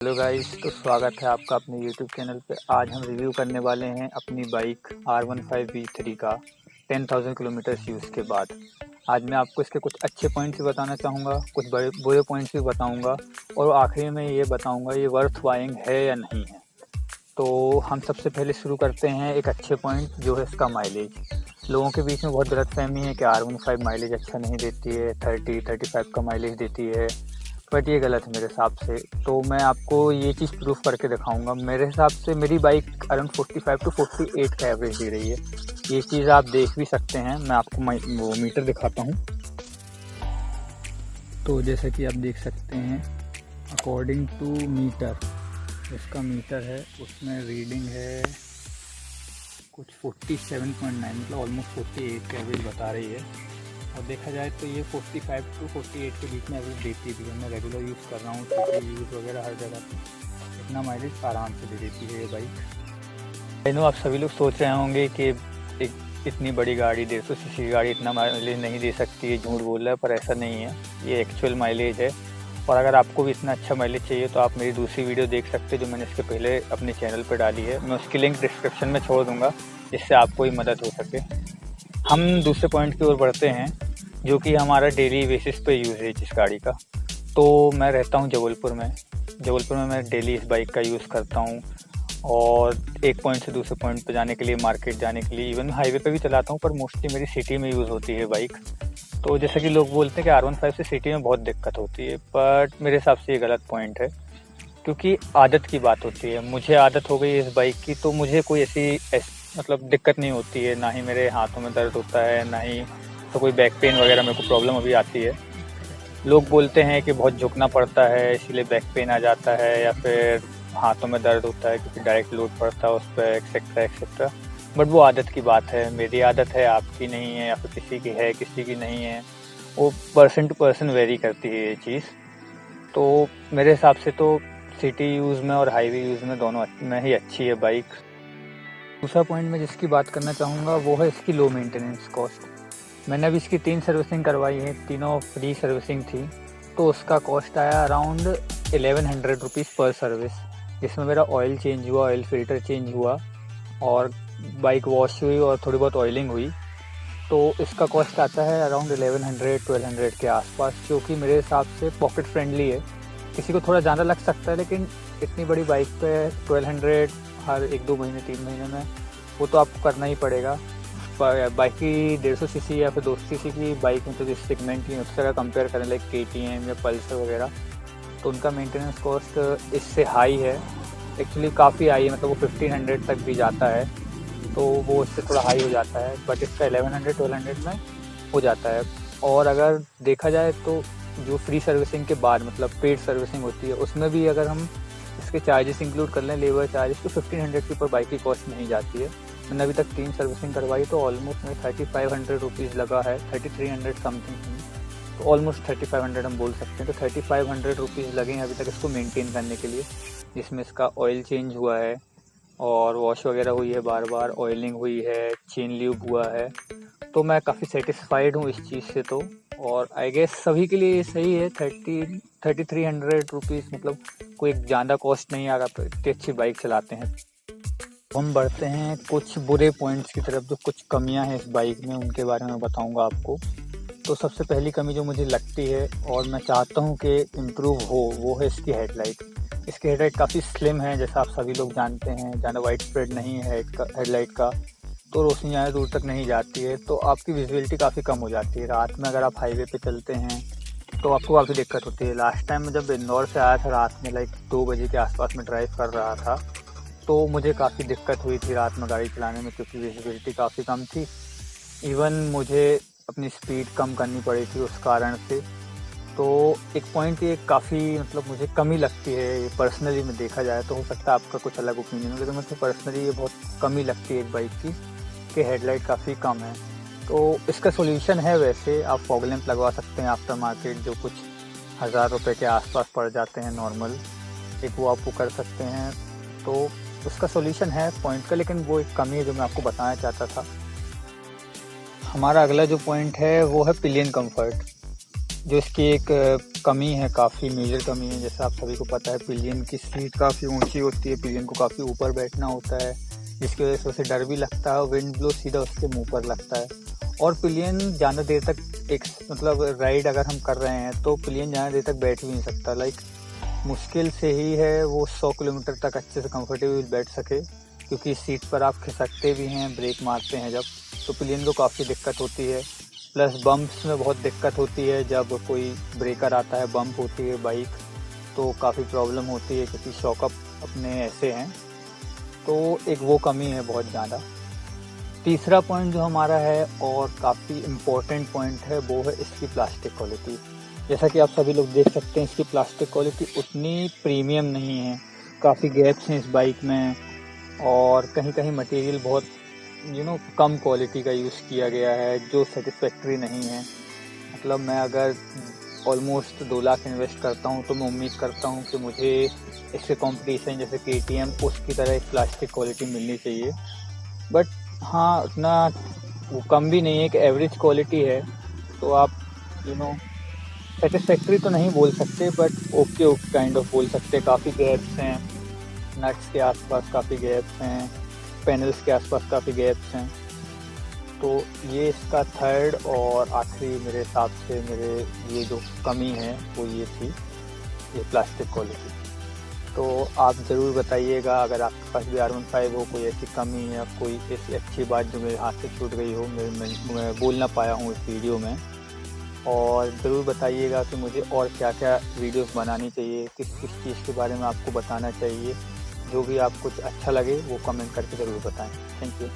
Hello guys, तो स्वागत है आपका अपने यूट्यूब चैनल पे। आज हम रिव्यू करने वाले हैं अपनी बाइक R15V3 का 10,000 किलोमीटर्स यूज़ के बाद। आज मैं आपको इसके कुछ अच्छे पॉइंट्स भी बताना चाहूँगा, कुछ बड़े बुरे पॉइंट्स भी बताऊँगा और आखिरी में ये बताऊँगा ये वर्थ बाइंग है या नहीं है। तो हम सबसे पहले शुरू करते हैं एक अच्छे पॉइंट जो है इसका माइलेज। लोगों के बीच में बहुत गलतफहमी है कि R15 माइलेज अच्छा नहीं देती है, 30-35 का माइलेज देती है, बट ये गलत है मेरे हिसाब से। तो मैं आपको ये चीज़ प्रूफ करके दिखाऊंगा। मेरे हिसाब से मेरी बाइक अराउंड 45 टू 48 का एवरेज दे रही है। ये चीज़ आप देख भी सकते हैं। मैं आपको वो मीटर दिखाता हूँ। तो जैसा कि आप देख सकते हैं, अकॉर्डिंग टू मीटर, इसका मीटर है उसमें रीडिंग है कुछ 47.9, मतलब ऑलमोस्ट 48 का एवरेज बता रही है। और देखा जाए तो ये 45 टू 48 के बीच में एवरेज देती भी है। मैं रेगुलर यूज़ कर रहा हूँ, सिटी यूज़ वगैरह हर जगह पे इतना माइलेज आराम से दे देती है ये बाइक। आई नो आप सभी लोग सोच रहे होंगे कि एक इतनी बड़ी गाड़ी 150 सीसी की गाड़ी इतना माइलेज नहीं दे सकती है, झूठ बोल रहा है, पर ऐसा नहीं है। ये एक्चुअल माइलेज है। और अगर आपको भी इतना अच्छा माइलेज चाहिए तो आप मेरी दूसरी वीडियो देख सकते हैं जो मैंने इसके पहले अपने चैनल पर डाली है। मैं उसकी लिंक डिस्क्रिप्शन में छोड़ दूँगा जिससे आपको ही मदद हो सके। हम दूसरे पॉइंट की ओर बढ़ते हैं जो कि हमारा डेली बेसिस पे यूज़ेज इस गाड़ी का। तो मैं रहता हूँ जबलपुर में मैं डेली इस बाइक का यूज़ करता हूँ और एक पॉइंट से दूसरे पॉइंट पे जाने के लिए, मार्केट जाने के लिए, इवन हाईवे पे भी चलाता हूँ, पर मोस्टली मेरी सिटी में यूज़ होती है बाइक। तो जैसे कि लोग बोलते हैं कि R15 से सिटी में बहुत दिक्कत होती है, बट मेरे हिसाब से ये गलत पॉइंट है क्योंकि आदत की बात होती है। मुझे आदत हो गई है इस बाइक की, तो मुझे कोई ऐसी मतलब दिक्कत नहीं होती है। ना ही मेरे हाथों में दर्द होता है, ना ही तो कोई बैक पेन वगैरह मेरे को प्रॉब्लम अभी आती है। लोग बोलते हैं कि बहुत झुकना पड़ता है इसीलिए बैक पेन आ जाता है, या फिर हाथों में दर्द होता है क्योंकि डायरेक्ट लोड पड़ता है उस पर, एक्सेट्रा एक्सेट्रा। बट वो आदत की बात है। मेरी आदत है, आपकी नहीं है, या फिर किसी की है किसी की नहीं है। वो पर्सन टू पर्सन वेरी करती है ये चीज़। तो मेरे हिसाब से तो सिटी यूज़ में और हाईवे यूज़ में दोनों में ही अच्छी है बाइक। दूसरा पॉइंट मैं जिसकी बात करना चाहूँगा वो है इसकी लो मेंटेनेंस कॉस्ट। मैंने अभी इसकी 3 सर्विसिंग करवाई है, तीनों फ्री सर्विसिंग थी। तो उसका कॉस्ट आया अराउंड 1100 रुपीज़ पर सर्विस, जिसमें मेरा ऑयल चेंज हुआ, ऑयल फिल्टर चेंज हुआ और बाइक वॉश हुई और थोड़ी बहुत ऑयलिंग हुई। तो इसका कॉस्ट आता है अराउंड 1100-1200 के आसपास, जो कि मेरे हिसाब से पॉकेट फ्रेंडली है। किसी को थोड़ा ज़्यादा लग सकता है, लेकिन इतनी बड़ी बाइक पे 1200 हर 1-2 महीने 3 महीने में वो तो आपको करना ही पड़ेगा। बाकी 150 सीसी या फिर 200 सीसी की बाइक में तो जिस सेगमेंट की उससे अगर कंपेयर करें, लाइक KTM या पल्सर वगैरह, तो उनका मेंटेनेंस कॉस्ट इससे हाई है। एक्चुअली काफ़ी हाई है, मतलब वो 1500 तक भी जाता है, तो वो इससे थोड़ा हाई हो जाता है। बट इसका 1100-1200 में हो जाता है। और अगर देखा जाए तो जो फ्री सर्विसिंग के बाद, मतलब पेड सर्विसिंग होती है, उसमें भी अगर हम इसके चार्जेस इंक्लूड कर लें, लेबर चार्जेस, तो 1500 के ऊपर बाइक की कॉस्ट नहीं जाती है। मैंने अभी तक 3 सर्विसिंग करवाई तो ऑलमोस्ट में 3500 रुपीज़ लगा है, 3300 समथिंग, तो ऑलमोस्ट 3500 हम बोल सकते हैं। तो 3500 रुपीज़ लगे हैं अभी तक इसको मेंटेन करने के लिए, जिसमें इसका ऑयल चेंज हुआ है और वॉश वगैरह हुई है, बार बार ऑयलिंग हुई है, चेन ल्यूब हुआ है। तो मैं काफ़ी सेटिस्फाइड हूँ इस चीज़ से। तो और आई गेस सभी के लिए ये सही है। 3300 रुपीज़, मतलब कोई ज़्यादा कॉस्ट नहीं आ रहा, तो इतनी अच्छी बाइक चलाते हैं। हम बढ़ते हैं कुछ बुरे पॉइंट्स की तरफ, जो कुछ कमियां हैं इस बाइक में, उनके बारे में बताऊंगा आपको। तो सबसे पहली कमी जो मुझे लगती है और मैं चाहता हूं कि इम्प्रूव हो, वो है इसकी हेडलाइट। इसकी हेडलाइट काफ़ी स्लिम है, जैसा आप सभी लोग जानते हैं। ज़्यादा वाइड स्प्रेड नहीं है हेडलाइट का, तो रोशनी ज़्यादा दूर तक नहीं जाती है, तो आपकी विजिबिलिटी काफ़ी कम हो जाती है। रात में अगर आप हाईवे पे चलते हैं तो आपको काफ़ी दिक्कत होती है। लास्ट टाइम मैं जब इंदौर से आया था रात में, लाइक 2 बजे के आसपास में ड्राइव कर रहा था, तो मुझे काफ़ी दिक्कत हुई थी रात में गाड़ी चलाने में, क्योंकि विजिबिलिटी काफ़ी कम थी। इवन मुझे अपनी स्पीड कम करनी पड़ी थी उस कारण से। तो एक पॉइंट ये काफ़ी, मतलब मुझे कमी लगती है ये पर्सनली में देखा जाए तो। हो सकता है आपका कुछ अलग ओपिनियन हो, लेकिन मुझे पर्सनली ये बहुत कमी लगती है एक बाइक की, कि हेडलाइट काफ़ी कम है। तो इसका सोल्यूशन है, वैसे आप फॉग लैंप लगवा सकते हैं आफ्टर मार्केट, जो कुछ 1000 रुपये के आसपास पड़ जाते हैं नॉर्मल, एक वो आप वो कर सकते हैं। तो उसका सोल्यूशन है पॉइंट का, लेकिन वो एक कमी है जो मैं आपको बताना चाहता था। हमारा अगला जो पॉइंट है वो है पिलियन कंफर्ट। जो इसकी एक कमी है, काफ़ी मेजर कमी है, जैसा आप सभी को पता है पिलियन की सीट काफ़ी ऊंची होती है, पिलियन को काफ़ी ऊपर बैठना होता है, जिसकी वजह से उसे डर भी लगता है और विंड ब्लो सीधा उसके मुंह पर लगता है। और पिलियन ज़्यादा देर तक एक मतलब राइड अगर हम कर रहे हैं तो पिलियन ज़्यादा देर तक बैठ भी नहीं सकता। लाइक मुश्किल से ही है वो 100 किलोमीटर तक अच्छे से कंफर्टेबल बैठ सके, क्योंकि सीट पर आप खिसकते भी हैं, ब्रेक मारते हैं जब, तो पिलियन को काफ़ी दिक्कत होती है। प्लस बम्प्स में बहुत दिक्कत होती है, जब कोई ब्रेकर आता है, बम्प होती है बाइक, तो काफ़ी प्रॉब्लम होती है, क्योंकि शॉकअप अपने ऐसे हैं। तो एक वो कमी है बहुत ज़्यादा। तीसरा पॉइंट जो हमारा है और काफ़ी इम्पोर्टेंट पॉइंट है, वो है इसकी प्लास्टिक क्वालिटी। जैसा कि आप सभी लोग देख सकते हैं, इसकी प्लास्टिक क्वालिटी उतनी प्रीमियम नहीं है, काफ़ी गैप्स हैं इस बाइक में, और कहीं कहीं मटेरियल बहुत कम क्वालिटी का यूज़ किया गया है, जो सेटिस्फैक्ट्री नहीं है। मतलब मैं अगर ऑलमोस्ट 2 लाख इन्वेस्ट करता हूँ तो मैं उम्मीद करता हूँ कि मुझे इसके कंपटीशन जैसे KTM उसकी तरह एक प्लास्टिक क्वालिटी मिलनी चाहिए। बट हाँ, उतना वो कम भी नहीं है, कि एवरेज क्वालिटी है, तो आप सेटिस्फैक्ट्री तो नहीं बोल सकते, बट ओके काइंड ऑफ बोल सकते। काफ़ी गैप्स हैं, नट्स के आसपास काफ़ी गैप्स हैं, पैनल्स के आसपास काफ़ी गैप्स हैं। तो ये इसका थर्ड और आखिरी मेरे हिसाब से मेरे ये जो कमी है वो ये थी, ये प्लास्टिक क्वालिटी। तो आप ज़रूर बताइएगा अगर आपके पास भी R15 हो, कोई ऐसी कमी या कोई ऐसी अच्छी बात जो मेरे हाथ से छूट गई हो, मैं बोल ना पाया हूँ इस वीडियो में। और ज़रूर बताइएगा कि मुझे और क्या क्या वीडियोस बनानी चाहिए, किस किस चीज़ के बारे में आपको बताना चाहिए। जो भी आपको अच्छा लगे वो कमेंट करके ज़रूर बताएं। Thank you.